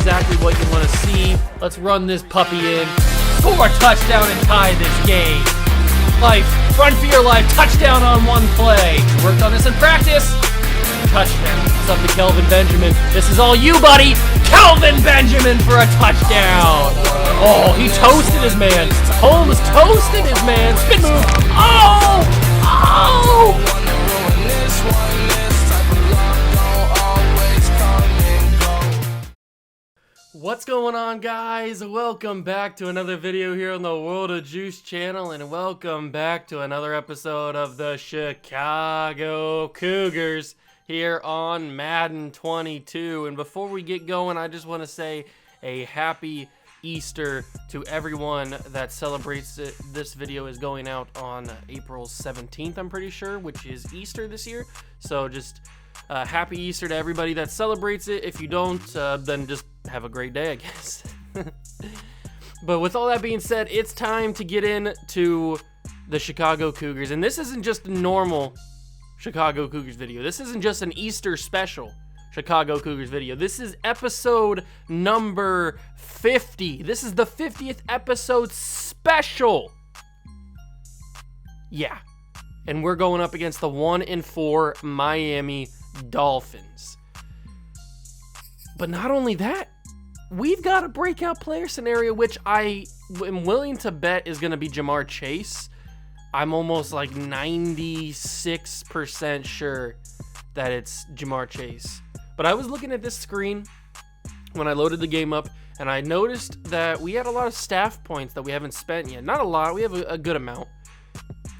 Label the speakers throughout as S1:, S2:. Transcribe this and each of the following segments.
S1: exactly what you want to see. Let's run this puppy in. Score a touchdown and tie this game. Life, run for your life, touchdown on one play. Worked on this in practice. Touchdown. It's up to Kelvin Benjamin. This is all you, buddy. Kelvin Benjamin for a touchdown. Oh, he toasted his man. Holmes toasted his man. Spin move. Oh! Oh! What's going on, guys? Welcome back to another video here on the World of Juice channel, and welcome back to another episode of the Chicago Cougars here on Madden 22. And before we get going, I just want to say a happy Easter to everyone that celebrates it. This video is going out on April 17th, I'm pretty sure, which is Easter this year. So just happy Easter to everybody that celebrates it. If you don't, then just have a great day, I guess. But with all that being said, it's time to get into the Chicago Cougars. And this isn't just a normal Chicago Cougars video. This isn't just an Easter special Chicago Cougars video. This is episode number 50. This is the 50th episode special. Yeah. And we're going up against the 1-4 Miami Dolphins. But not only that, we've got a breakout player scenario, which I am willing to bet is going to be Jamar Chase. I'm almost like 96% sure that it's Jamar Chase. But I was looking at this screen when I loaded the game up, and I noticed that we had a lot of staff points that we haven't spent yet. Not a lot, we have a good amount.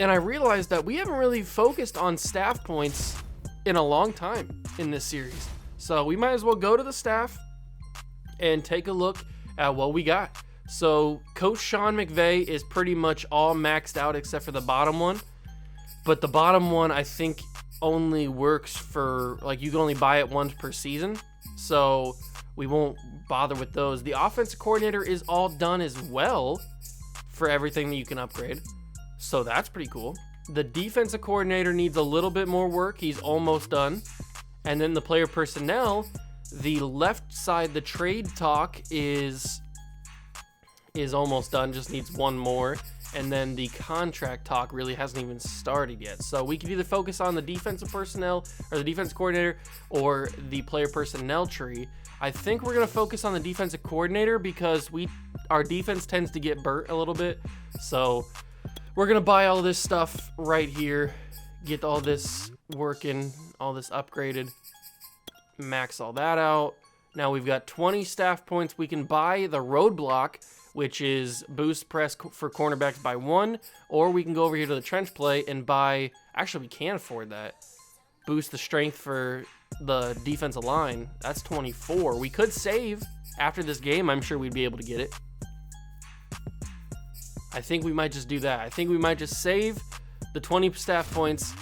S1: And I realized that we haven't really focused on staff points in a long time in this series. So we might as well go to the staff and take a look at what we got. So Coach Sean McVay is pretty much all maxed out except for the bottom one. But the bottom one, I think, only works for, like, you can only buy it once per season. So we won't bother with those. The offensive coordinator is all done as well for everything that you can upgrade. So that's pretty cool. The defensive coordinator needs a little bit more work. He's almost done. And then the player personnel, the left side, the trade talk is almost done, just needs one more. And then the contract talk really hasn't even started yet. So we can either focus on the defensive personnel or the defensive coordinator or the player personnel tree. I think we're going to focus on the defensive coordinator because our defense tends to get burnt a little bit. So we're going to buy all this stuff right here, get all this working, all this upgraded, max all that out. Now we've got 20 staff points. We can buy the roadblock, which is boost press for cornerbacks by 1, or we can go over here to the trench play and buy, actually we can afford that, boost the strength for the defensive line. That's 24. We could save after this game. I'm sure we'd be able to get it. I think we might just do that. I think we might just save the 20 staff points.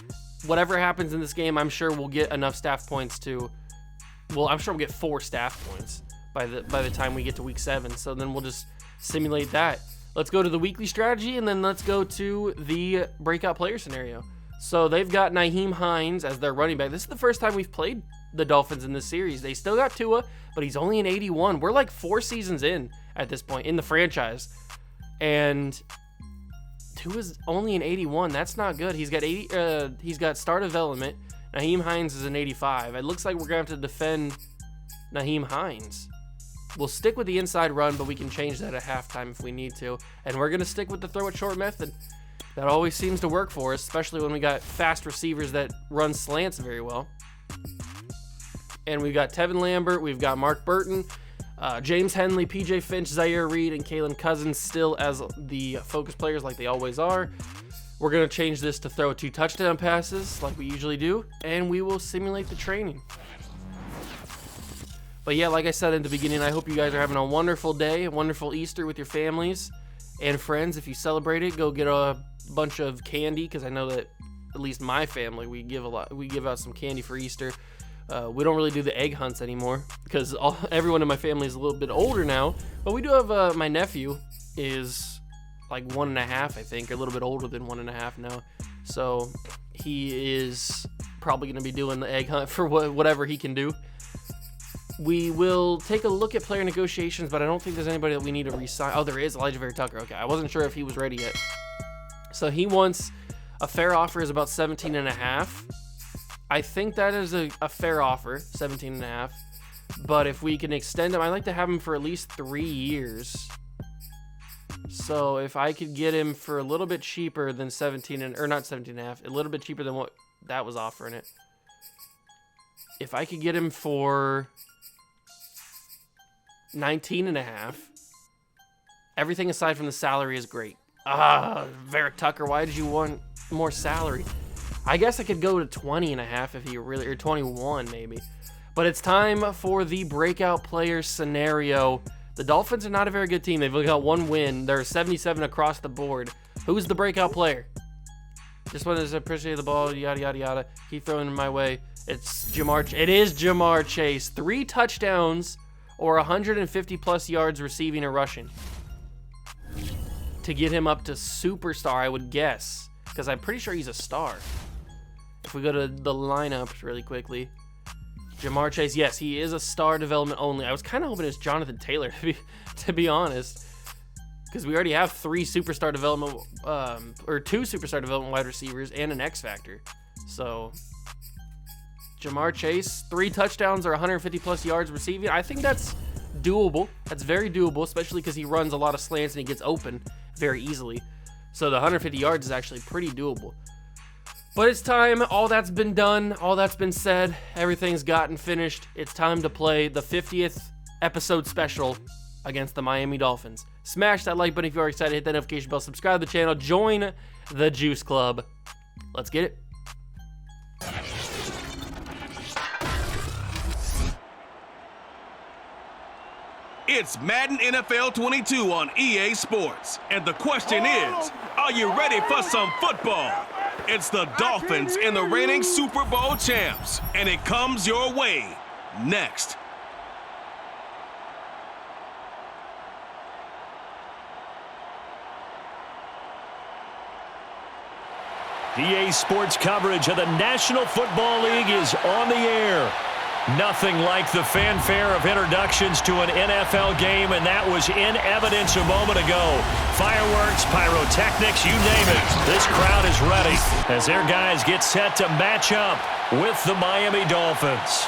S1: Whatever happens in this game, I'm sure we'll get enough staff points to, well, I'm sure we'll get 4 staff points by the time we get to week 7. So then we'll just simulate that. Let's go to the weekly strategy, and then let's go to the breakout player scenario. So they've got Nyheim Hines as their running back. This is the first time we've played the Dolphins in this series. They still got Tua, but he's only an 81. We're like 4 seasons in at this point in the franchise. And Tua's only an 81. That's not good. He's got he's got star development. Nyheim Hines is an 85. It looks like we're going to have to defend Nyheim Hines. We'll stick with the inside run, but we can change that at halftime if we need to. And we're going to stick with the throw it short method. That always seems to work for us, especially when we got fast receivers that run slants very well. And we've got Tevin Lambert, we've got Mark Burton, James Henley, PJ Finch, Zaire Reed, and Kalen Cousins still as the focus players like they always are. We're going to change this to throw 2 touchdown passes like we usually do, and we will simulate the training. But yeah, like I said in the beginning, I hope you guys are having a wonderful day, a wonderful Easter with your families and friends. If you celebrate it, go get a bunch of candy, because I know that at least my family, we give out some candy for Easter. We don't really do the egg hunts anymore because everyone in my family is a little bit older now. But we do have my nephew is like 1.5, I think, a little bit older than 1.5 now. So he is probably going to be doing the egg hunt for whatever he can do. We will take a look at player negotiations, but I don't think there's anybody that we need to re-sign. Oh, there is Elijah Vera Tucker. Okay, I wasn't sure if he was ready yet. So he wants a fair offer is about 17.5. I think that is a fair offer, 17.5. But if we can extend him, I'd like to have him for at least 3 years. So if I could get him for a little bit cheaper than 17 or not 17.5, a little bit cheaper than what that was offering it. If I could get him for 19.5, everything aside from the salary is great. Vera Tucker, why did you want more salary? I guess I could go to 20.5 if you really, or 21 maybe. But it's time for the breakout player scenario. The Dolphins are not a very good team. They've only got 1 win. They're 77 across the board. Who's the breakout player? Just wanted to appreciate the ball, yada, yada, yada. Keep throwing it my way. It is Jamar Chase. 3 touchdowns or 150-plus yards receiving or rushing to get him up to superstar, I would guess, because I'm pretty sure he's a star. If we go to the lineup really quickly, Jamar Chase, yes, he is a star development only. I was kind of hoping it's Jonathan Taylor, to be honest, because we already have 3 superstar development, or 2 superstar development wide receivers and an X Factor. So Jamar Chase, 3 touchdowns or 150-plus yards receiving. I think that's doable. That's very doable, especially because he runs a lot of slants and he gets open very easily. So the 150 yards is actually pretty doable. But it's time. All that's been done. All that's been said. Everything's gotten finished. It's time to play the 50th episode special against the Miami Dolphins. Smash that like button if you are excited. Hit that notification bell. Subscribe to the channel. Join the Juice Club. Let's get it.
S2: It's Madden NFL 22 on EA Sports. And the question is, are you ready for some football? It's the Dolphins and the reigning Super Bowl champs. And it comes your way next.
S3: EA Sports coverage of the National Football League is on the air. Nothing like the fanfare of introductions to an NFL game, and that was in evidence a moment ago. Fireworks, pyrotechnics, you name it. This crowd is ready as their guys get set to match up with the Miami Dolphins.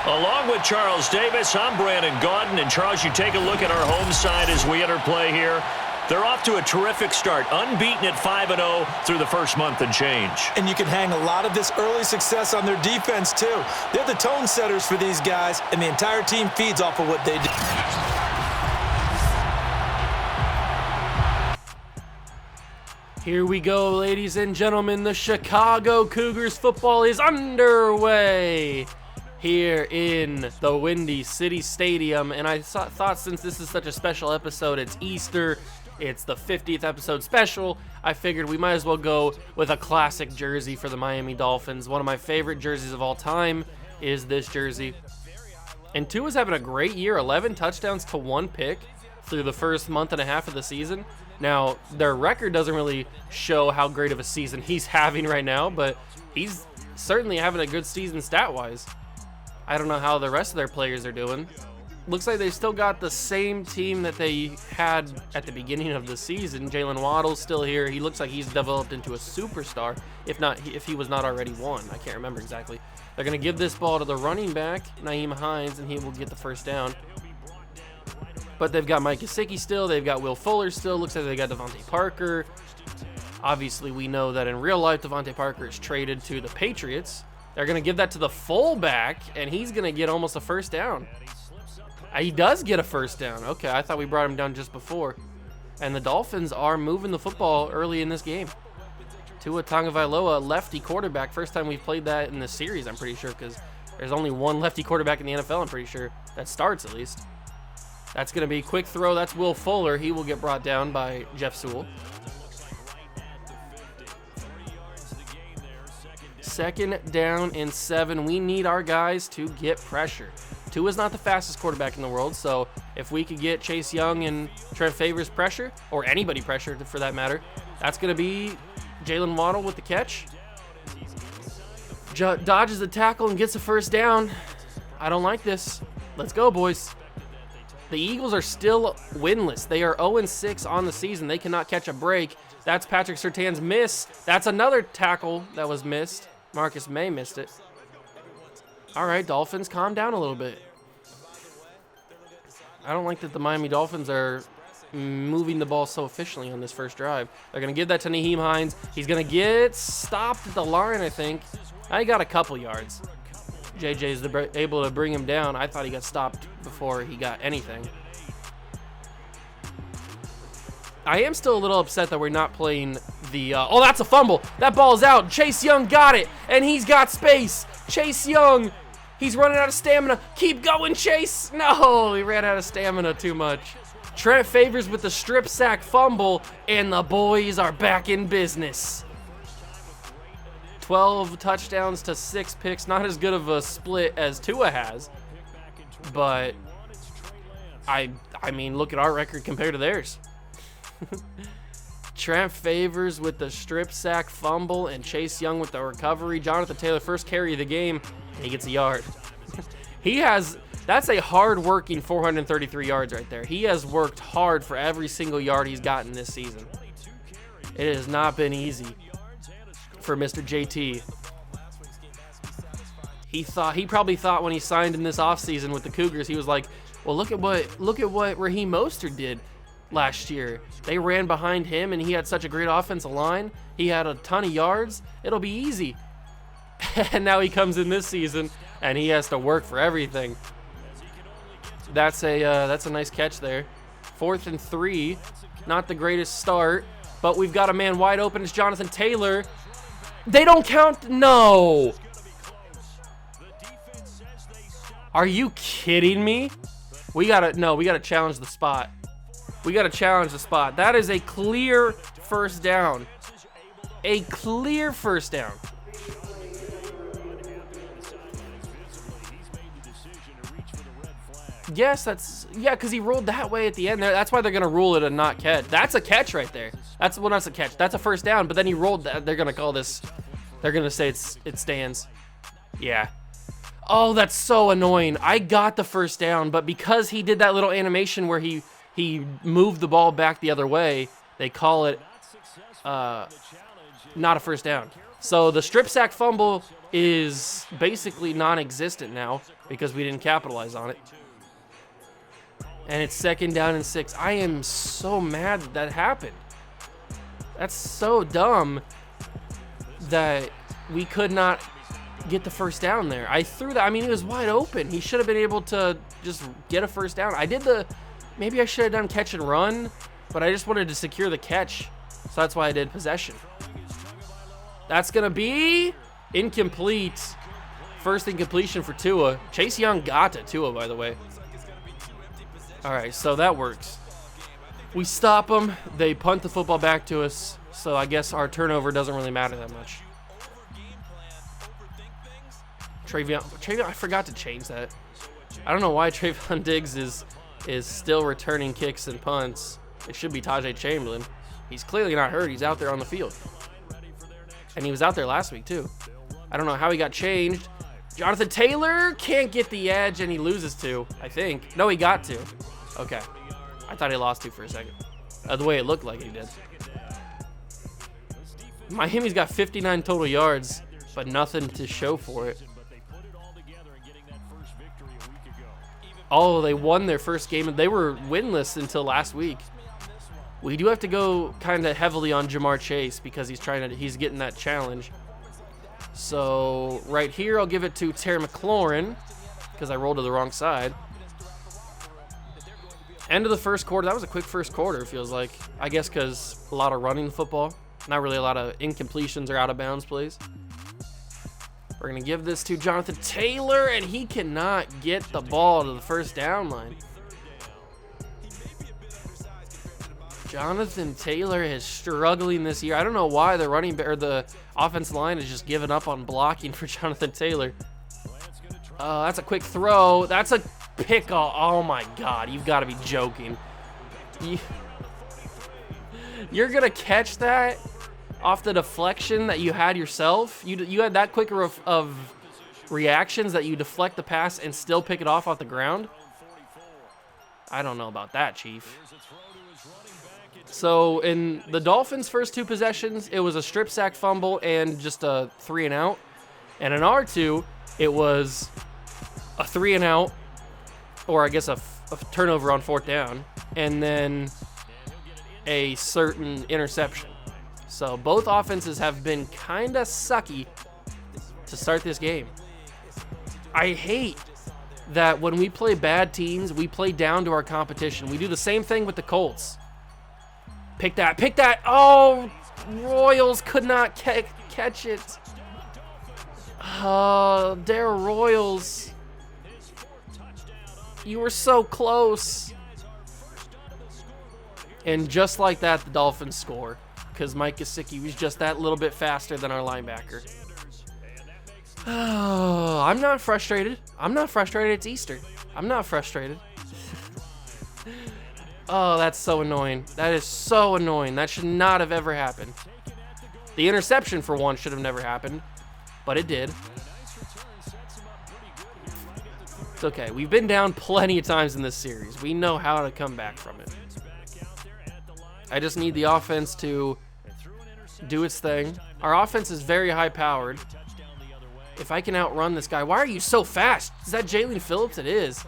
S3: Along with Charles Davis, I'm Brandon Gaudin. And Charles, you take a look at our home side as we enter play here. They're off to a terrific start, unbeaten at 5-0 through the first month and change.
S4: And you can hang a lot of this early success on their defense, too. They're the tone setters for these guys, and the entire team feeds off of what they do.
S1: Here we go, ladies and gentlemen. The Chicago Cougars football is underway here in the Windy City Stadium. And I thought since this is such a special episode, it's Easter, it's the 50th episode special, I figured we might as well go with a classic jersey for the Miami Dolphins. One of my favorite jerseys of all time is this jersey. And Tua's having a great year, 11 touchdowns to 1 pick through the first month and a half of the season. Now, their record doesn't really show how great of a season he's having right now, but he's certainly having a good season stat-wise. I don't know how the rest of their players are doing. Looks like they still got the same team that they had at the beginning of the season. Jalen Waddle's still here. He looks like he's developed into a superstar, if he was not already one. I can't remember exactly. They're going to give this ball to the running back, Nyheim Hines, and he will get the first down. But they've got Mike Gesicki still. They've got Will Fuller still. Looks like they got Devontae Parker. Obviously, we know that in real life, Devontae Parker is traded to the Patriots. They're going to give that to the fullback, and he's going to get almost a first down. He does get a first down. Okay, I thought we brought him down just before. And the Dolphins are moving the football early in this game. Tua Tagovailoa, lefty quarterback. First time we've played that in the series, I'm pretty sure, because there's only one lefty quarterback in the NFL, I'm pretty sure. That starts, at least. That's going to be a quick throw. That's Will Fuller. He will get brought down by Jeff Sewell. Second down and 7. We need our guys to get pressure. Tua's not the fastest quarterback in the world, so if we could get Chase Young and Trent Favors pressure, or anybody pressure for that matter, that's going to be Jalen Waddle with the catch. dodges the tackle and gets a first down. I don't like this. Let's go, boys. The Eagles are still winless. They are 0-6 on the season. They cannot catch a break. That's Patrick Surtain's miss. That's another tackle that was missed. Marcus May missed it. All right, Dolphins, calm down a little bit. I don't like that the Miami Dolphins are moving the ball so efficiently on this first drive. They're going to give that to Nyheim Hines. He's going to get stopped at the line, I think. I got a couple yards. JJ's able to bring him down. I thought he got stopped before he got anything. I am still a little upset that we're not playing the... oh, that's a fumble. That ball's out. Chase Young got it, and he's got space. Chase Young, he's running out of stamina. Keep going, Chase. No, he ran out of stamina too much. Trent Favors with the strip sack fumble, and the boys are back in business. 12 touchdowns to 6 picks. Not as good of a split as Tua has, but I mean, look at our record compared to theirs. Trent Favors with the strip sack fumble and Chase Young with the recovery. Jonathan Taylor, first carry of the game, and he gets a yard. That's a hard-working 433 yards right there. He has worked hard for every single yard he's gotten this season. It has not been easy for Mr. JT. He probably thought when he signed in this offseason with the Cougars, he was like, well, look at what Raheem Mostert did last year. They ran behind him, and he had such a great offensive line. He had a ton of yards. It'll be easy. And now he comes in this season, and he has to work for everything. That's a nice catch there. 4th and 3. Not the greatest start, but we've got a man wide open. It's Jonathan Taylor. They don't count. No. Are you kidding me? We gotta challenge the spot. We gotta challenge the spot. That is a clear first down. A clear first down. Yes, because he rolled that way at the end there. That's why they're gonna rule it a not catch. That's a catch right there. That's a catch. That's a first down. But then he rolled that. They're gonna call this. They're gonna say it stands. Yeah. Oh, that's so annoying. I got the first down, but because he did that little animation where he moved the ball back the other way, they call it not a first down. So the strip sack fumble is basically non-existent now because we didn't capitalize on it. And it's 2nd down and 6. I am so mad that happened. That's so dumb that we could not get the first down there. I threw that. I mean, it was wide open. He should have been able to just get a first down. Maybe I should have done catch and run, but I just wanted to secure the catch. So that's why I did possession. That's going to be incomplete. First incompletion for Tua. Chase Young got to Tua, by the way. All right, so that works. We stop them. They punt the football back to us. So I guess our turnover doesn't really matter that much. Travion, I forgot to change that. I don't know why Trayvon Diggs is still returning kicks and punts. It should be Tajay Chamberlain. He's clearly not hurt. He's out there on the field. And he was out there last week, too. I don't know how he got changed. Jonathan Taylor can't get the edge, and he loses 2, I think. No, he got 2. Okay. I thought he lost 2 for a second. The way it looked like he did. Miami's got 59 total yards, but nothing to show for it. Oh, they won their first game. They were winless until last week. We do have to go kind of heavily on Jamar Chase because he's getting that challenge. So right here, I'll give it to Terry McLaurin because I rolled to the wrong side. End of the first quarter. That was a quick first quarter, it feels like. I guess because a lot of running the football. Not really a lot of incompletions or out of bounds plays. We're going to give this to Jonathan Taylor, and he cannot get the ball to the first down line. Jonathan Taylor is struggling this year. I don't know why the offensive line is just giving up on blocking for Jonathan Taylor. That's a quick throw. That's a pick. Oh my God, you've got to be joking. You're going to catch that? off the deflection that you had yourself. You had that quicker of reactions that you deflect the pass and still pick it off the ground. I don't know about that, Chief. So in the Dolphins' first 2 possessions, it was a strip sack fumble and just a 3 and out. And in R2, it was a 3 and out, or I guess a turnover on 4th down, and then a certain interception. So both offenses have been kind of sucky to start this game. I hate that when we play bad teams, we play down to our competition. We do the same thing with the Colts. Pick that, pick that. Oh, Royals could not catch it. Dare Royals. You were so close. And just like that, the Dolphins score. Because Mike Gesicki was just that little bit faster than our linebacker. Oh, I'm not frustrated. I'm not frustrated. It's Easter. I'm not frustrated. Oh, that's so annoying. That is so annoying. That should not have ever happened. The interception, for one, should have never happened. But it did. It's okay. We've been down plenty of times in this series. We know how to come back from it. I just need the offense to do its thing. Our offense is very high-powered. If I can outrun this guy. Why are you so fast? Is that Jalen Phillips? It is.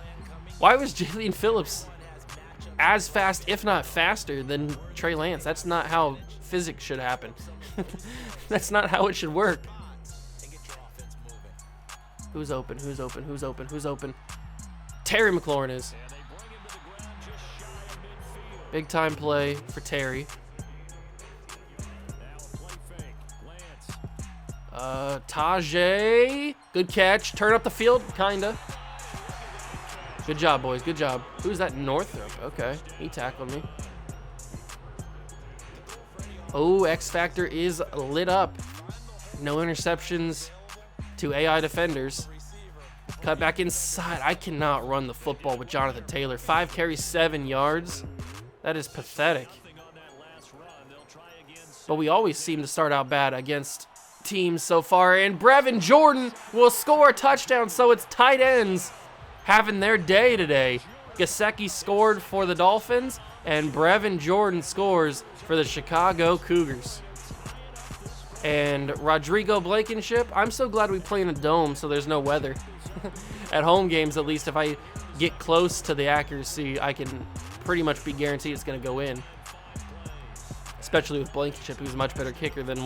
S1: Why was Jalen Phillips as fast, if not faster, than Trey Lance? That's not how physics should happen. That's not how it should work. Who's open? Who's open? Who's open? Who's open? Terry McLaurin is. Big time play for Terry. Tajay. Good catch. Turn up the field. Kinda. Good job, boys. Good job. Who's that? Northrop. Okay. He tackled me. Oh, X Factor is lit up. No interceptions to AI defenders. Cut back inside. I cannot run the football with Jonathan Taylor. 5 carries, 7 yards. That is pathetic. But we always seem to start out bad against teams so far. And Brevin Jordan will score a touchdown, so it's tight ends having their day today. Gesicki scored for the Dolphins, and Brevin Jordan scores for the Chicago Cougars. And Rodrigo Blankenship, I'm so glad we play in a dome so there's no weather. At home games, at least, if I get close to the accuracy, I can pretty much be guaranteed it's going to go in. Especially with Blankenship, who's a much better kicker than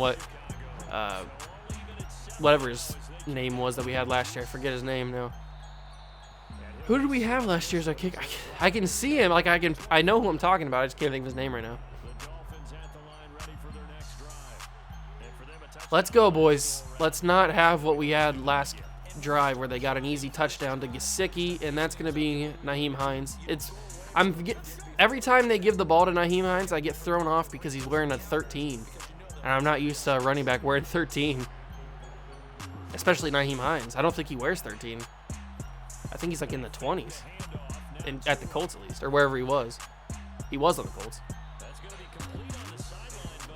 S1: whatever his name was that we had last year. I forget his name now. Who did we have last year as our kicker? I can see him. Like I know who I'm talking about. I just can't think of his name right now. Let's go, boys. Let's not have what we had last drive where they got an easy touchdown to Gesicki, and that's going to be Nyheim Hines. Every time they give the ball to Nyheim Hines, I get thrown off because he's wearing a 13. And I'm not used to a running back wearing 13. Especially Nyheim Hines. I don't think he wears 13. I think he's like in the 20s. At the Colts, at least. Or wherever he was. He was on the Colts.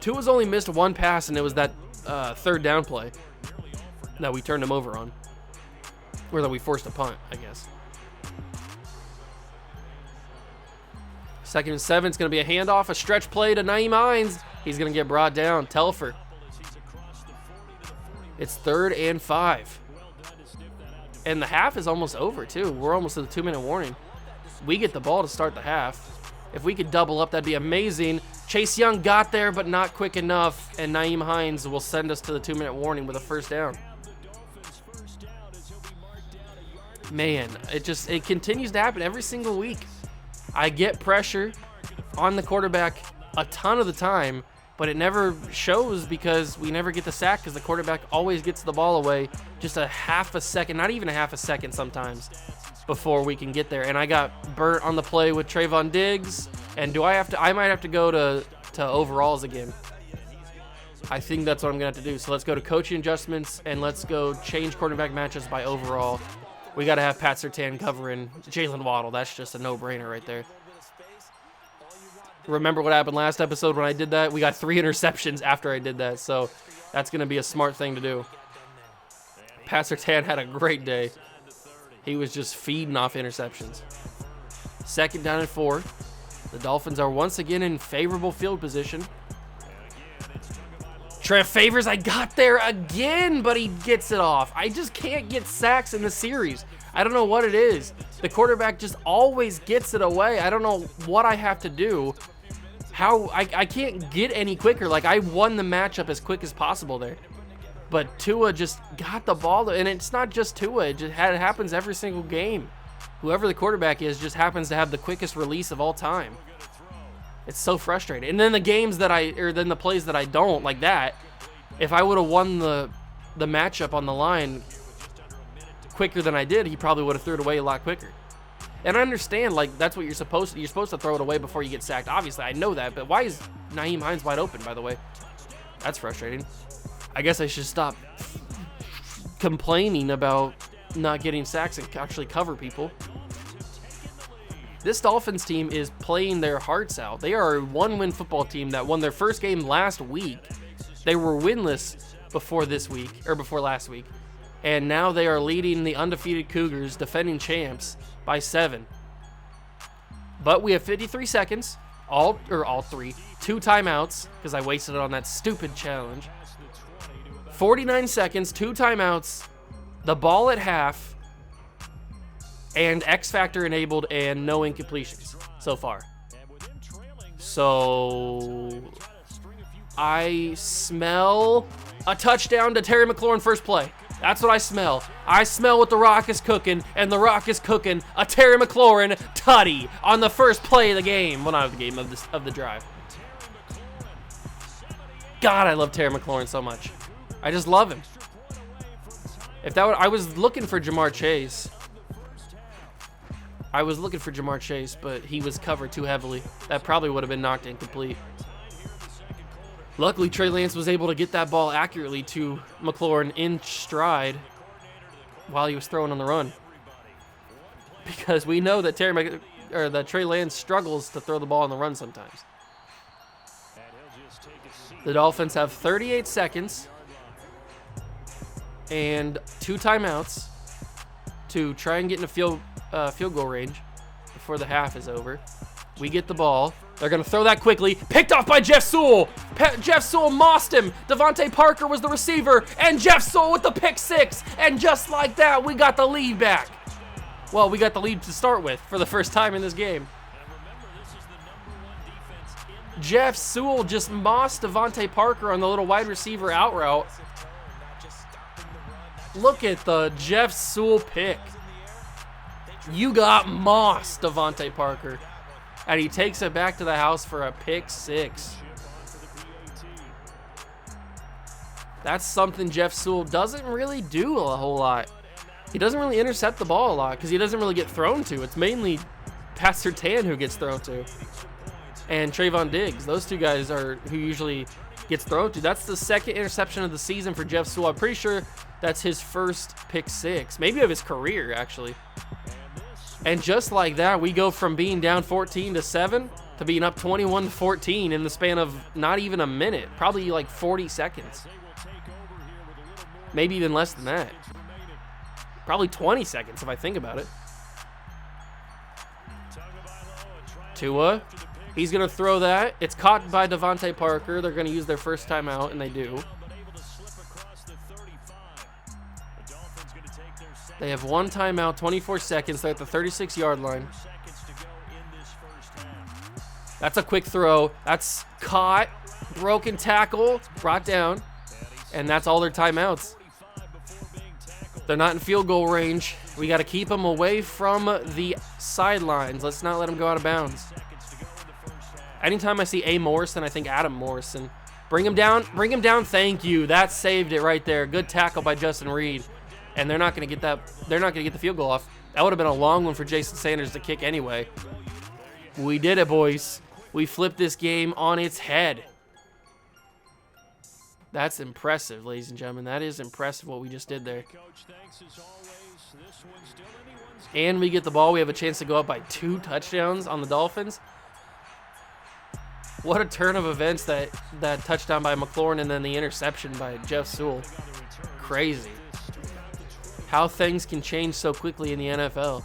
S1: Tua's only missed 1 pass, and it was that 3rd down play that we turned him over on. Or that we forced a punt, I guess. 2nd and 7. It's going to be a handoff, a stretch play to Nyheim Hines. He's going to get brought down. Telfer. It's 3rd and 5. And the half is almost over, too. We're almost at the 2-minute warning. We get the ball to start the half. If we could double up, that'd be amazing. Chase Young got there, but not quick enough. And Nyheim Hines will send us to the 2-minute warning with a 1st down. Man, it continues to happen every single week. I get pressure on the quarterback a ton of the time, but it never shows because we never get the sack because the quarterback always gets the ball away just a half a second, not even a half a second sometimes, before we can get there. And I got burnt on the play with Trayvon Diggs. And I might have to go to overalls again. I think that's what I'm going to have to do. So let's go to coaching adjustments, and let's go change quarterback matchups by overall. We got to have Pat Surtain covering Jalen Waddle. That's just a no-brainer right there. remember what happened last episode when I did that? We got 3 interceptions after I did that, so that's going to be a smart thing to do. Pat Surtain had a great day. He was just feeding off interceptions. 2nd down and 4. The Dolphins are once again in favorable field position. Trev Favors, I got there again, but he gets it off. I just can't get sacks in the series. I don't know what it is. The quarterback just always gets it away. I don't know what I have to do. I can't get any quicker. Like, I won the matchup as quick as possible there. But Tua just got the ball, and it's not just Tua. It happens every single game. Whoever the quarterback is just happens to have the quickest release of all time. It's so frustrating. And then the games that then the plays that I don't, like that, if I would have won the matchup on the line quicker than I did, he probably would have threw it away a lot quicker. And I understand, like, that's what you're supposed to throw it away before you get sacked. Obviously, I know that, but why is Nyheim Hines wide open, by the way? That's frustrating. I guess I should stop complaining about not getting sacks and actually cover people. This Dolphins team is playing their hearts out. They are a 1-win football team that won their first game last week. They were winless before last week. And now they are leading the undefeated Cougars, defending champs, by 7. But we have 53 seconds, two timeouts, because I wasted it on that stupid challenge. 49 seconds, 2 timeouts, the ball at half, and X Factor enabled and no incompletions so far. So I smell a touchdown to Terry McLaurin first play. That's what I smell. I smell what The Rock is cooking, and The Rock is cooking a Terry McLaurin tutty on the first play of the game. Well, not of the game, of the drive. God, I love Terry McLaurin so much. I just love him. I was looking for Jamar Chase. But he was covered too heavily. That probably would have been knocked incomplete. Luckily, Trey Lance was able to get that ball accurately to McLaurin in stride while he was throwing on the run. Because we know that Trey Lance struggles to throw the ball on the run sometimes. The Dolphins have 38 seconds and 2 timeouts to try and get in a field goal range before the half is over. We get the ball. They're going to throw that quickly. Picked off by Jeff Sewell. Jeff Sewell mossed him. Devontae Parker was the receiver. And Jeff Sewell with the pick 6. And just like that, we got the lead back. Well, we got the lead to start with for the first time in this game. Jeff Sewell just mossed Devontae Parker on the little wide receiver out route. Look at the Jeff Sewell pick. You got mossed, Devontae Parker. And he takes it back to the house for a pick 6. That's something Jeff Sewell doesn't really do a whole lot. He doesn't really intercept the ball a lot because he doesn't really get thrown to. It's mainly Pat Surtain who gets thrown to. And Trayvon Diggs. Those two guys are who usually gets thrown to. That's the 2nd interception of the season for Jeff Sewell. I'm pretty sure that's his first pick 6. Maybe of his career, actually. And just like that, we go from being down 14-7 to being up 21-14 in the span of not even a minute. Probably like 40 seconds. Maybe even less than that. Probably 20 seconds if I think about it. Tua. He's going to throw that. It's caught by Devontae Parker. They're going to use their first timeout, and they do. They have 1 timeout, 24 seconds. They're at the 36-yard line. That's a quick throw. That's caught, broken tackle, brought down, and that's all their timeouts. They're not in field goal range. We got to keep them away from the sidelines. Let's not let them go out of bounds. Anytime I see A. Morrison, I think Adam Morrison. Bring him down. Bring him down. Thank you. That saved it right there. Good tackle by Justin Reed. And they're not going to get that. They're not going to get the field goal off. That would have been a long one for Jason Sanders to kick anyway. We did it, boys. We flipped this game on its head. That's impressive, ladies and gentlemen. That is impressive what we just did there. And we get the ball. We have a chance to go up by 2 touchdowns on the Dolphins. What a turn of events, that touchdown by McLaurin and then the interception by Jeff Sewell. Crazy. How things can change so quickly in the NFL.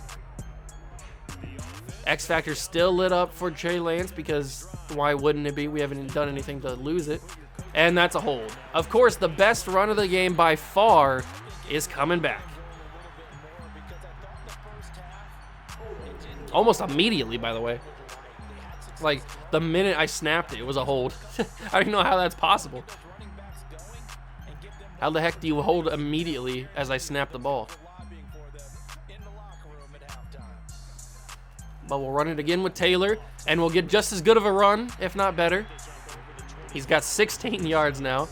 S1: X Factor still lit up for Trey Lance because why wouldn't it be? We haven't done anything to lose it. And that's a hold. Of course, the best run of the game by far is coming back. Almost immediately, by the way. Like, the minute I snapped it, it was a hold. I don't even know how that's possible. How the heck do you hold immediately as I snap the ball? But we'll run it again with Taylor, and we'll get just as good of a run, if not better. He's got 16 yards now.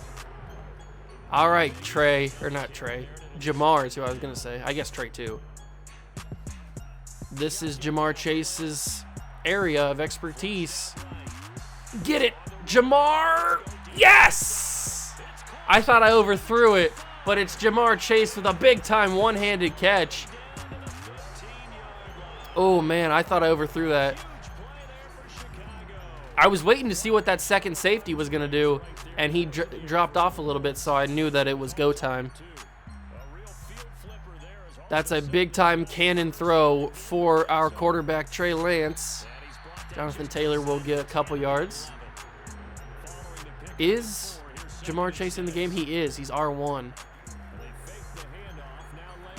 S1: All right, Trey, or not Trey. Jamar is who I was going to say. I guess Trey too. This is Jamar Chase's area of expertise. Get it, Jamar! Yes! I thought I overthrew it, but it's Jamar Chase with a big-time one-handed catch. Oh, man, I thought I overthrew that. I was waiting to see what that second safety was going to do, and he dropped off a little bit, so I knew that it was go time. That's a big-time cannon throw for our quarterback, Trey Lance. Jonathan Taylor will get a couple yards. Is Jamar Chase in the game? He is. He's R1.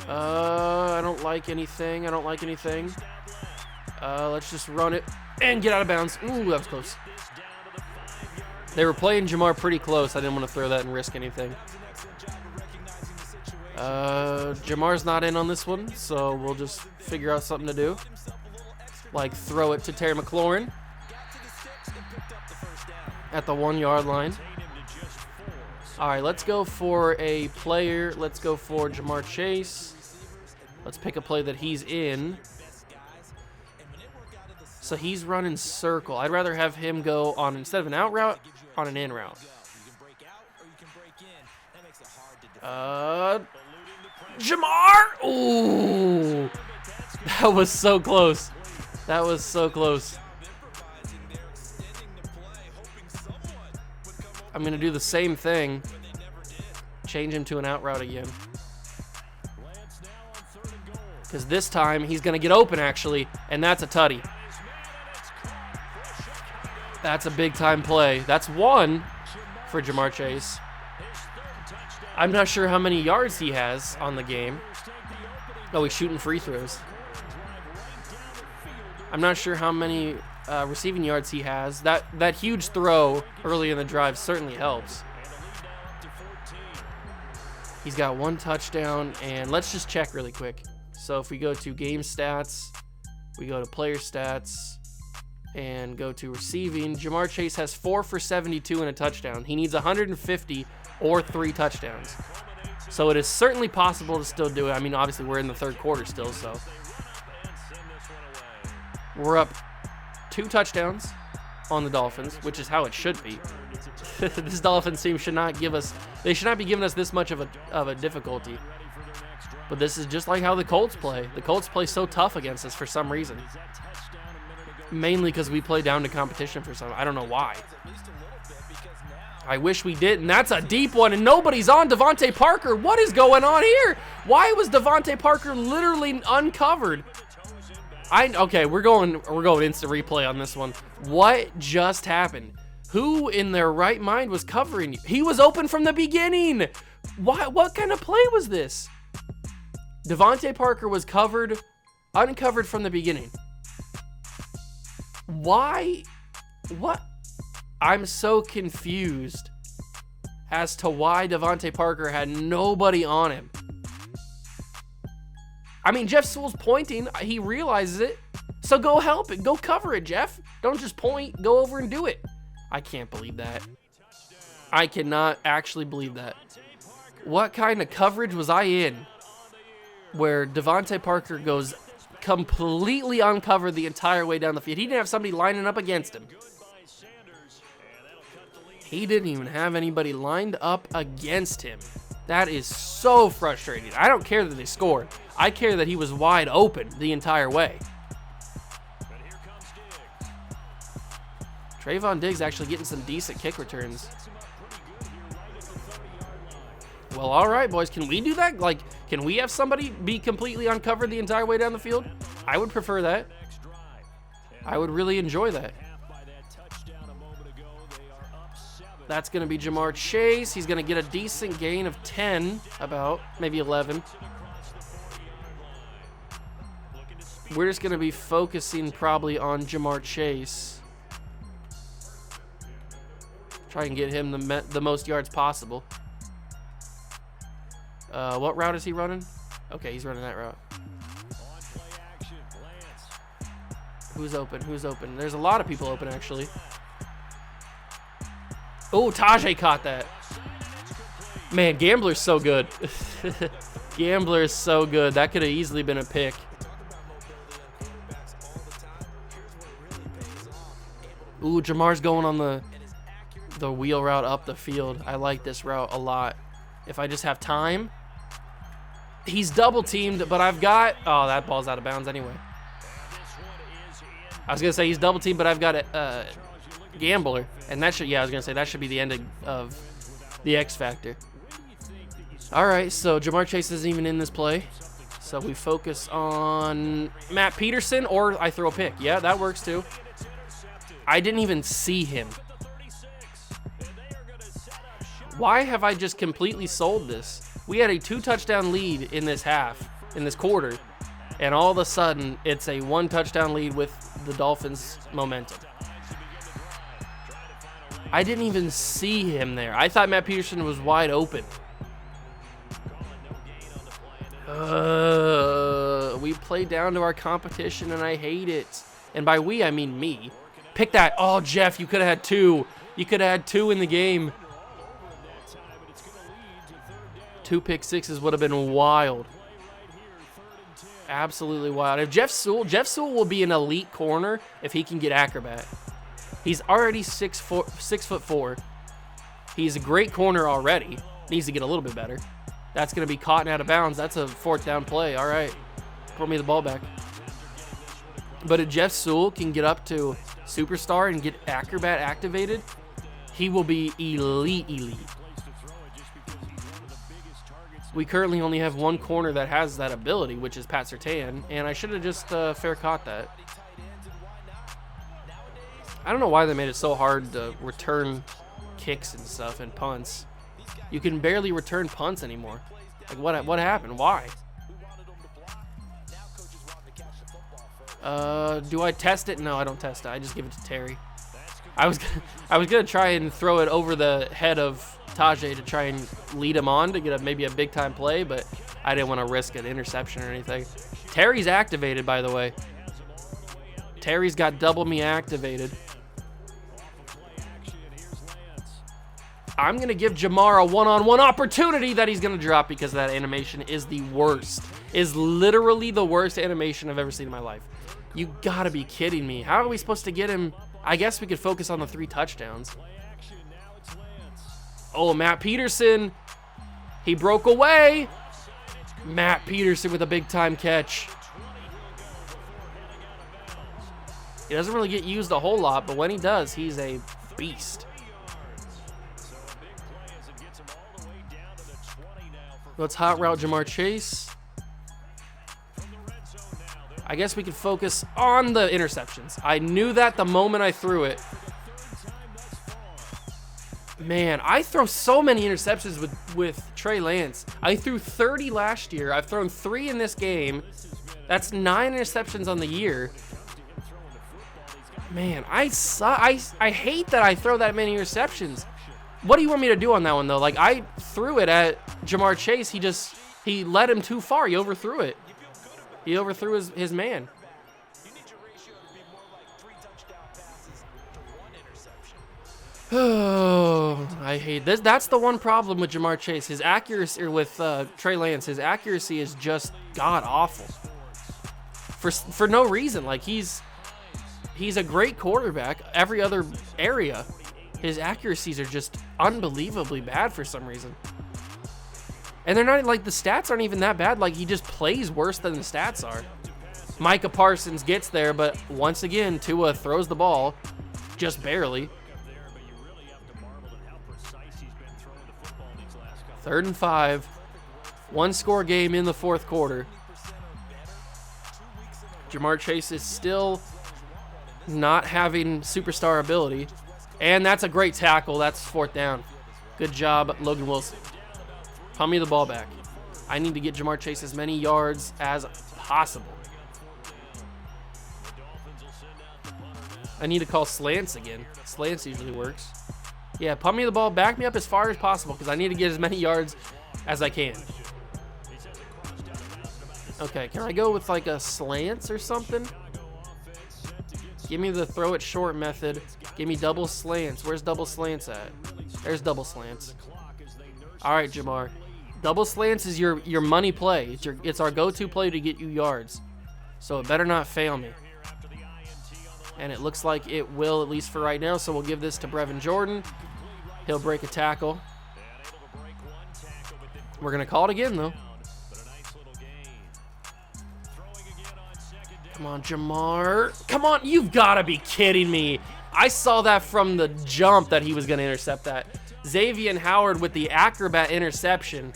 S1: I don't like anything. Let's just run it and get out of bounds. Ooh, that was close. They were playing Jamar pretty close. I didn't want to throw that and risk anything. Jamar's not in on this one, so we'll just figure out something to do. Like throw it to Terry McLaurin at the 1 yard line. All right, let's go for a player. Let's go for Jamar Chase. Let's pick a play that he's in. So he's running circle. I'd rather have him go on, instead of an out route, on an in route. Jamar! Ooh! That was so close. That was so close. I'm going to do the same thing. Change him to an out route again. Because this time he's going to get open, actually, and that's a tutty. That's a big-time play. That's one for Jamar Chase. I'm not sure how many yards he has on the game. Oh, he's shooting free throws. I'm not sure how many receiving yards he has. That huge throw early in the drive certainly helps. He's got one touchdown, and let's just check really quick. So if we go to game stats, we go to player stats, and go to receiving, Jamar Chase has 4 for 72 and a touchdown. He needs 150 or 3 touchdowns. So it is certainly possible to still do it. I mean, obviously we're in the third quarter still, so we're up 2 touchdowns on the Dolphins, which is how it should be. This Dolphins team should not give us, they should not be giving us this much of a difficulty. But this is just like how the Colts play. The Colts play so tough against us for some reason. Mainly because we play down to competition for some, I don't know why. I wish we did, and that's a deep one, and nobody's on Devontae Parker. What is going on here? Why was Devontae Parker literally uncovered? Okay, we're going instant replay on this one. What just happened? Who in their right mind was covering you? He was open from the beginning. What kind of play was this? Devontae Parker was uncovered from the beginning. Why? What? I'm so confused as to why Devontae Parker had nobody on him. I mean, Jeff Sewell's pointing. He realizes it. So go help it. Go cover it, Jeff. Don't just point. Go over and do it. I can't believe that. I cannot actually believe that. What kind of coverage was I in where Devontae Parker goes completely uncovered the entire way down the field? He didn't have somebody lining up against him. He didn't even have anybody lined up against him. That is so frustrating. I don't care that they scored. I care that he was wide open the entire way. Trayvon Diggs actually getting some decent kick returns. Well, all right, boys. Can we do that? Like, can we have somebody be completely uncovered the entire way down the field? I would prefer that. I would really enjoy that. That's going to be Jamar Chase. He's going to get a decent gain of 10, about, maybe 11. We're just going to be focusing probably on Jamar Chase. Try and get him the most yards possible. What route is he running? Okay, he's running that route. Who's open? Who's open? There's a lot of people open, actually. Oh, Tajay caught that. Man, Gambler's so good. Gambler is so good. That could have easily been a pick. Ooh, Jamar's going on the wheel route up the field. I like this route a lot. If I just have time. He's double teamed, but I've got... Oh, that ball's out of bounds anyway. I was going to say he's double teamed, but I've got a Gambler. And that should... Yeah, I was going to say that should be the end of the X Factor. All right, so Jamar Chase isn't even in this play. So we focus on Matt Peterson, or I throw a pick. Yeah, that works too. I didn't even see him. Why have I just completely sold this? We had a 2-touchdown lead in this half, in this quarter, and all of a sudden, it's a 1-touchdown lead with the Dolphins' momentum. I didn't even see him there. I thought Matt Peterson was wide open. We play down to our competition, and I hate it. And by we, I mean me. Pick that. Oh, Jeff, you could have had 2. You could have had 2 in the game. 2 pick sixes would have been wild. Absolutely wild. If Jeff Sewell will be an elite corner if he can get acrobat. He's already 6'4". He's a great corner already. Needs to get a little bit better. That's going to be caught and out of bounds. That's a 4th down play. All right. Put me the ball back. But if Jeff Sewell can get up to superstar and get acrobat activated, he will be elite. We currently only have one corner that has that ability, which is Pat Surtain, and I should have just fair caught that. I don't know why they made it so hard to return kicks and stuff and punts. You can barely return punts anymore. Like, what happened? Why? Do I test it? No, I don't test it. I just give it to Terry. I was gonna try and throw it over the head of Tajay to try and lead him on to get maybe a big time play, but I didn't want to risk an interception or anything. Terry's activated, by the way. Terry's got double me activated. I'm going to give Jamar a one-on-one opportunity that he's going to drop because that animation is the worst. Is literally the worst animation I've ever seen in my life. You got to be kidding me. How are we supposed to get him? I guess we could focus on the 3 touchdowns. Oh, Matt Peterson. He broke away. Matt Peterson with a big-time catch. He doesn't really get used a whole lot, but when he does, he's a beast. Let's hot route Jamar Chase. I guess we can focus on the interceptions. I knew that the moment I threw it. Man, I throw so many interceptions with Trey Lance. I threw 30 last year. I've thrown 3 in this game. That's 9 interceptions on the year. Man, I hate that I throw that many interceptions. What do you want me to do on that one, though? Like, I threw it at Jamar Chase. He led him too far. He overthrew it. He overthrew his man. Oh, I hate this. That's the one problem with Jamar Chase. His accuracy, or with Trey Lance, his accuracy is just god-awful. For no reason. Like, he's a great quarterback every other area. His accuracies are just unbelievably bad for some reason. And they're not, like, the stats aren't even that bad. Like, he just plays worse than the stats are. Micah Parsons gets there, but once again, Tua throws the ball. just barely. 3rd and 5. 1-score game in the 4th quarter. Jamar Chase is still not having superstar ability. And that's a great tackle. That's 4th down. Good job, Logan Wilson. Pump me the ball back. I need to get Jamar Chase as many yards as possible. I need to call slants again. Slants usually works. Yeah, pump me the ball. Back me up as far as possible because I need to get as many yards as I can. Okay, can I go with like a slants or something? Give me the throw it short method. Give me double slants. Where's double slants at? There's double slants. All right, Jamar. Double slants is your money play. It's our go-to play to get you yards. So it better not fail me. And it looks like it will, at least for right now. So we'll give this to Brevin Jordan. He'll break a tackle. We're going to call it again, though. Come on, Jamar. Come on, you've got to be kidding me. I saw that from the jump that he was going to intercept that. Xavier Howard with the acrobat interception.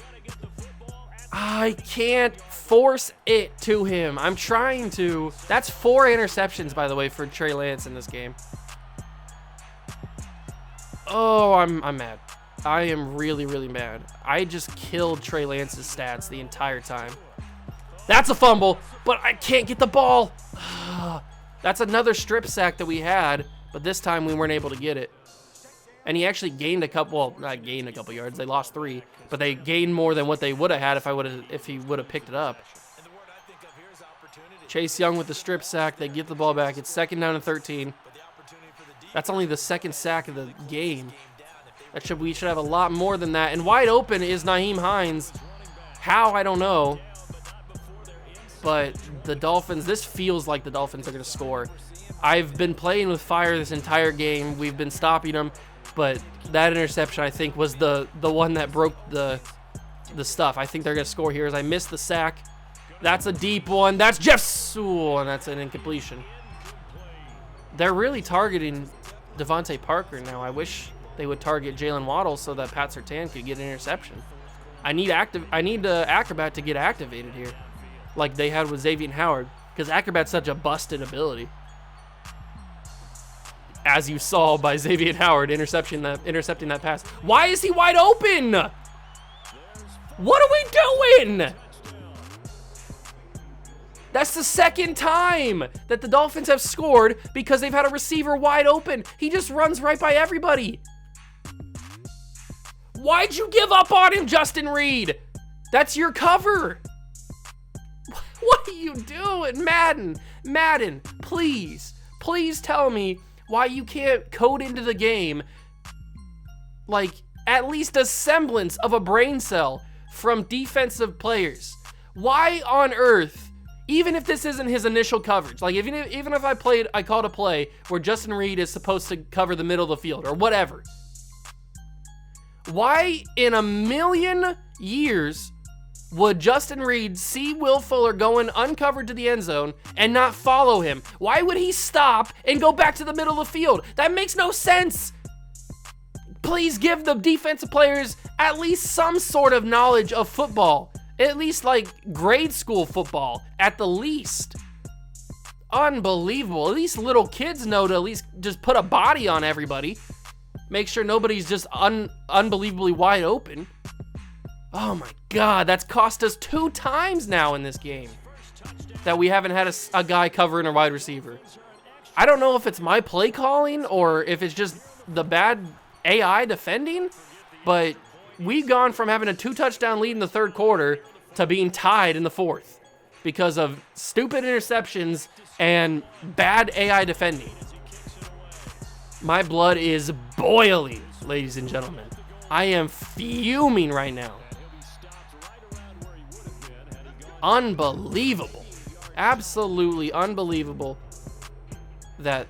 S1: I can't force it to him. I'm trying to. That's 4 interceptions, by the way, for Trey Lance in this game. Oh, I'm mad. I am really, really mad. I just killed Trey Lance's stats the entire time. That's a fumble, but I can't get the ball. That's another strip sack that we had, but this time we weren't able to get it. And he actually gained a couple, well, not gained a couple yards. They lost 3, but they gained more than what they would have had if he would have picked it up. Chase Young with the strip sack. They get the ball back. It's 2nd down and 13. That's only the 2nd sack of the game. We should have a lot more than that. And wide open is Nyheim Hines. How, I don't know. But the Dolphins, this feels like the Dolphins are going to score. I've been playing with fire this entire game. We've been stopping them. But that interception, I think, was the one that broke the stuff. I think they're going to score here as I missed the sack. That's a deep one. That's Jeff Sewell, and that's an incompletion. They're really targeting Devontae Parker now. I wish they would target Jalen Waddle so that Pat Surtain could get an interception. I need Acrobat to get activated here, like they had with Xavier Howard, because Acrobat's such a busted ability. As you saw by Xavier Howard intercepting that pass. Why is he wide open? What are we doing? That's the 2nd time that the Dolphins have scored because they've had a receiver wide open. He just runs right by everybody. Why'd you give up on him, Justin Reed? That's your cover. What are you doing, Madden? Madden, please tell me why you can't code into the game like at least a semblance of a brain cell from defensive players. Why on earth, even if this isn't his initial coverage, like even if I called a play where Justin Reed is supposed to cover the middle of the field or whatever, why in a million years would Justin Reed see Will Fuller going uncovered to the end zone and not follow him? Why would he stop and go back to the middle of the field? That makes no sense. Please give the defensive players at least some sort of knowledge of football. At least like grade school football, at the least. Unbelievable. At least little kids know to at least just put a body on everybody. Make sure nobody's just unbelievably wide open. Oh my God, that's cost us 2 times now in this game that we haven't had a guy covering a wide receiver. I don't know if it's my play calling or if it's just the bad AI defending, but we've gone from having a 2-touchdown lead in the 3rd quarter to being tied in the 4th because of stupid interceptions and bad AI defending. My blood is boiling, ladies and gentlemen. I am fuming right now. Unbelievable. Absolutely unbelievable that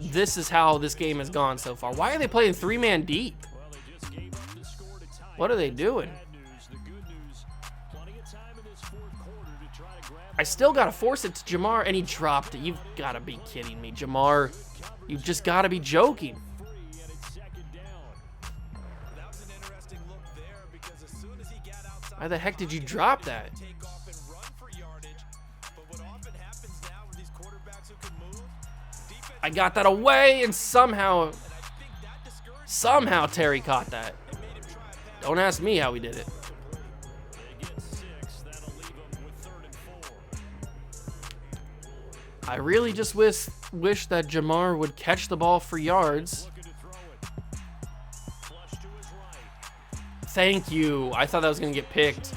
S1: this is how this game has gone so far. Why are they playing 3-man deep? What are they doing? I still got to force it to Jamar, and he dropped it. You've got to be kidding me, Jamar. You've just got to be joking. Why the heck did you drop that? I got that away, and somehow Terry caught that. Don't ask me how he did it. I really just wish that Jamar would catch the ball for yards. Thank you. I thought that was going to get picked.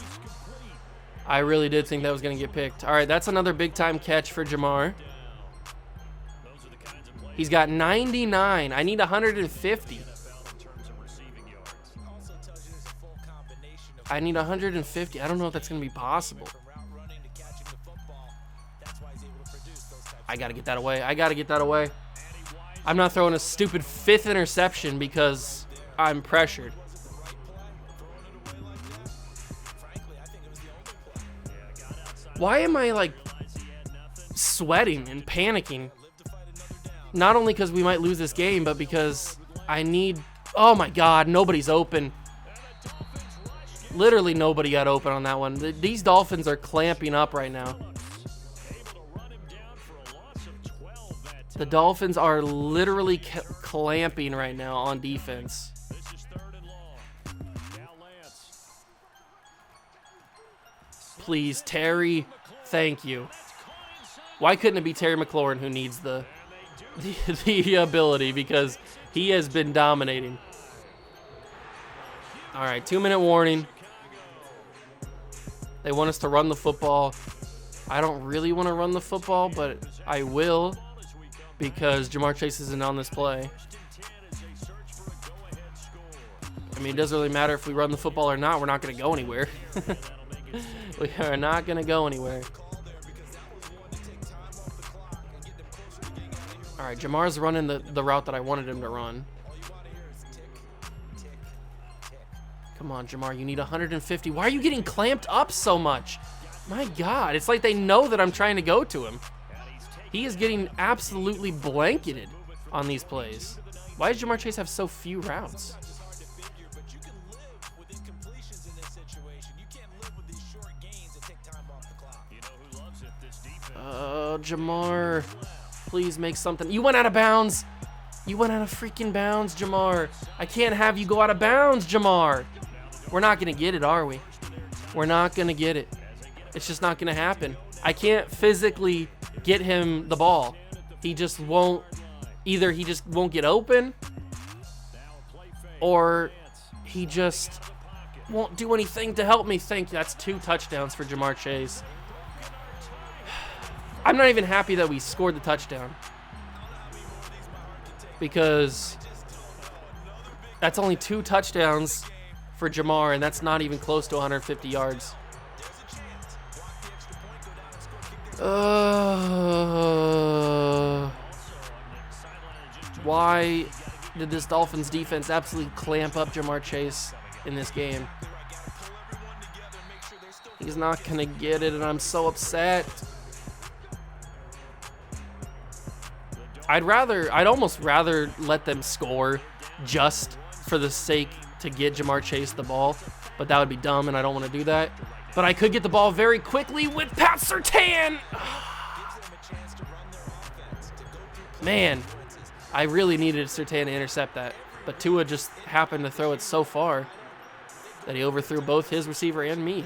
S1: I really did think that was going to get picked. All right, that's another big-time catch for Jamar. He's got 99. I need 150. I need 150. I don't know if that's going to be possible. I got to get that away. I got to get that away. I'm not throwing a stupid 5th interception because I'm pressured. Why am I, like, sweating and panicking? Not only because we might lose this game, but because I need... Oh, my God. Nobody's open. Literally nobody got open on that one. These Dolphins are clamping up right now. The Dolphins are literally clamping right now on defense. Please, Terry. Thank you. Why couldn't it be Terry McLaurin who needs the ability? Because he has been dominating. All right, 2-minute warning. They want us to run the football. I don't really want to run the football, but I will because Jamar Chase isn't on this play. I mean, it doesn't really matter if we run the football or not. We're not going to go anywhere. We are not going to go anywhere. All right, Jamar's running the route that I wanted him to run. Come on, Jamar, you need 150. Why are you getting clamped up so much? My God, it's like they know that I'm trying to go to him. He is getting absolutely blanketed on these plays. Why does Jamar Chase have so few routes? Jamar, please make something. You went out of bounds. You went out of freaking bounds, Jamar. I can't have you go out of bounds, Jamar. We're not going to get it, are we? We're not going to get it. It's just not going to happen. I can't physically get him the ball. He just won't. Either he just won't get open, or he just won't do anything to help me. Thank you. That's 2 touchdowns for Jamar Chase. I'm not even happy that we scored the touchdown, because that's only 2 touchdowns for Jamar, and that's not even close to 150 yards. Why did this Dolphins defense absolutely clamp up Jamar Chase in this game? He's not going to get it, and I'm so upset. I'd almost rather let them score just for the sake to get Jamar Chase the ball, but that would be dumb, and I don't want to do that. But I could get the ball very quickly with Pat Surtain. Man, I really needed Surtain to intercept that, but Tua just happened to throw it so far that he overthrew both his receiver and me.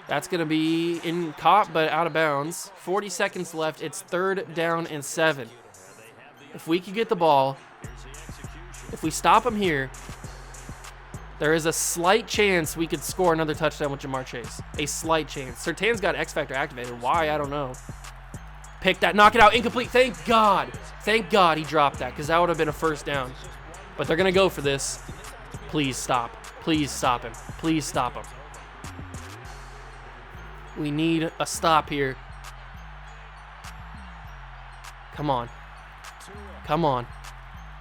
S1: That's going to be caught, but out of bounds. 40 seconds left. It's 3rd down and 7. If we could get the ball, if we stop him here, there is a slight chance we could score another touchdown with Jamar Chase. A slight chance. Surtain's got X Factor activated. Why? I don't know. Pick that. Knock it out. Incomplete. Thank God. Thank God he dropped that, because that would have been a 1st down. But they're going to go for this. Please stop. Please stop him. Please stop him. We need a stop here. Come on. Come on.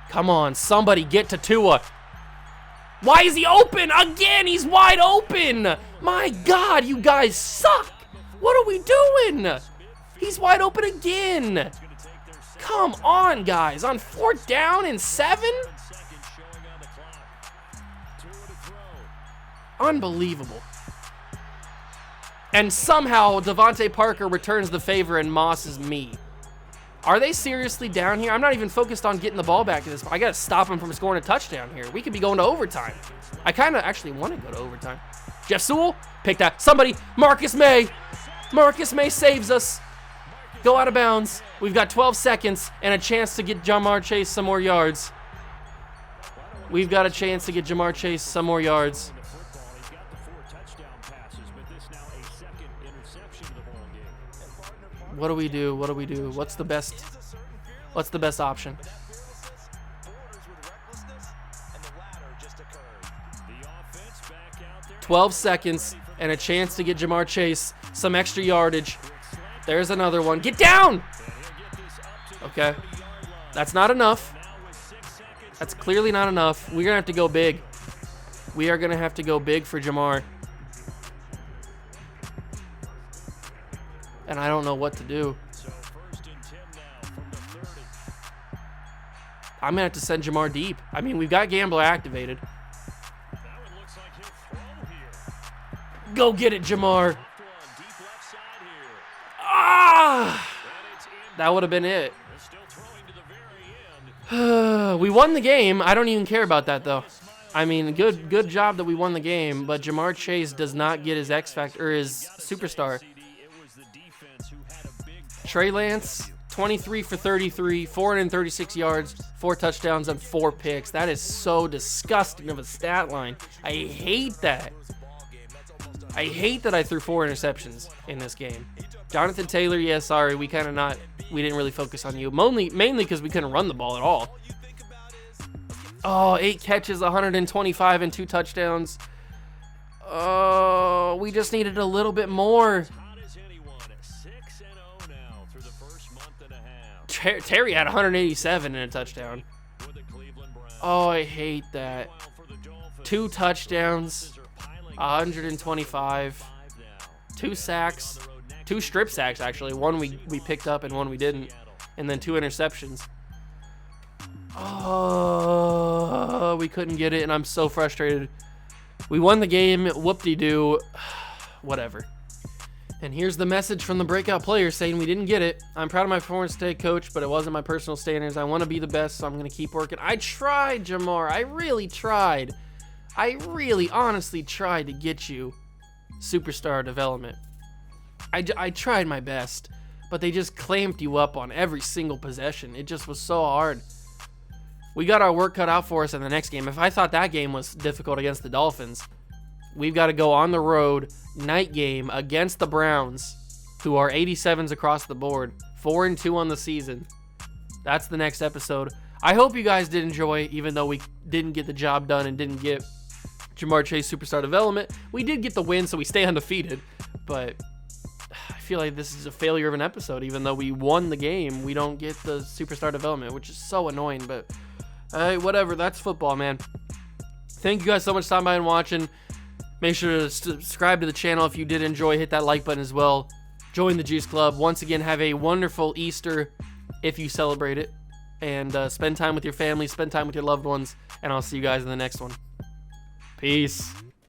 S1: Come on. Somebody get to Tua. Why is he open? Again, he's wide open. My God, you guys suck. What are we doing? He's wide open again. Come on, guys. On 4th down and 7? Unbelievable. And somehow Devontae Parker returns the favor and mosses me. Are they seriously down here? I'm not even focused on getting the ball back at this point. I got to stop him from scoring a touchdown here. We could be going to overtime. I kind of actually want to go to overtime. Jeff Sewell, pick that. Somebody, Marcus May. Marcus May saves us. Go out of bounds. We've got 12 seconds and a chance to get Jamar Chase some more yards. We've got a chance to get Jamar Chase some more yards. What do we do? What do we do? What's the best option? 12 seconds and a chance to get Jamar Chase some extra yardage. There's another one. Get down! Okay. That's not enough. That's clearly not enough. We're going to have to go big. We are going to have to go big for Jamar. And I don't know what to do. I'm going to have to send Jamar deep. I mean, we've got Gambler activated. Go get it, Jamar. Ah! That would have been it. We won the game. I don't even care about that, though. I mean, good job that we won the game, but Jamar Chase does not get his X Factor or his superstar. Trey Lance, 23 for 33, 436 yards, 4 touchdowns, and 4 picks. That is so disgusting of a stat line. I hate that. I hate that I threw 4 interceptions in this game. Jonathan Taylor, yeah, sorry, we didn't really focus on you. Mainly because we couldn't run the ball at all. Oh, 8 catches, 125, and 2 touchdowns. Oh, we just needed a little bit more. Terry had 187 and a touchdown. Oh, I hate that. 2 touchdowns, 125, 2 sacks, 2 strip sacks actually. One we picked up and one we didn't, and then 2 interceptions. Oh, we couldn't get it, and I'm so frustrated. We won the game, whoop-de-doo, whatever. And here's the message from the breakout player saying we didn't get it. I'm proud of my performance today, coach, but it wasn't my personal standards. I want to be the best, so I'm going to keep working. I tried, Jamar. I really tried. I really honestly tried to get you superstar development. I tried my best, but they just clamped you up on every single possession. It just was so hard. We got our work cut out for us in the next game. If I thought that game was difficult against the Dolphins, we've got to go on the road, night game, against the Browns, who are 87s across the board, 4-2 on the season. That's the next episode. I hope you guys did enjoy, even though we didn't get the job done and didn't get Jamar Chase superstar development. We did get the win, so we stay undefeated, but I feel like this is a failure of an episode. Even though we won the game, we don't get the superstar development, which is so annoying, but whatever. That's football, man. Thank you guys so much for stopping by and watching. Make sure to subscribe to the channel if you did enjoy. Hit that like button as well. Join the Juice Club. Once again, have a wonderful Easter if you celebrate it. And spend time with your family. Spend time with your loved ones. And I'll see you guys in the next one. Peace.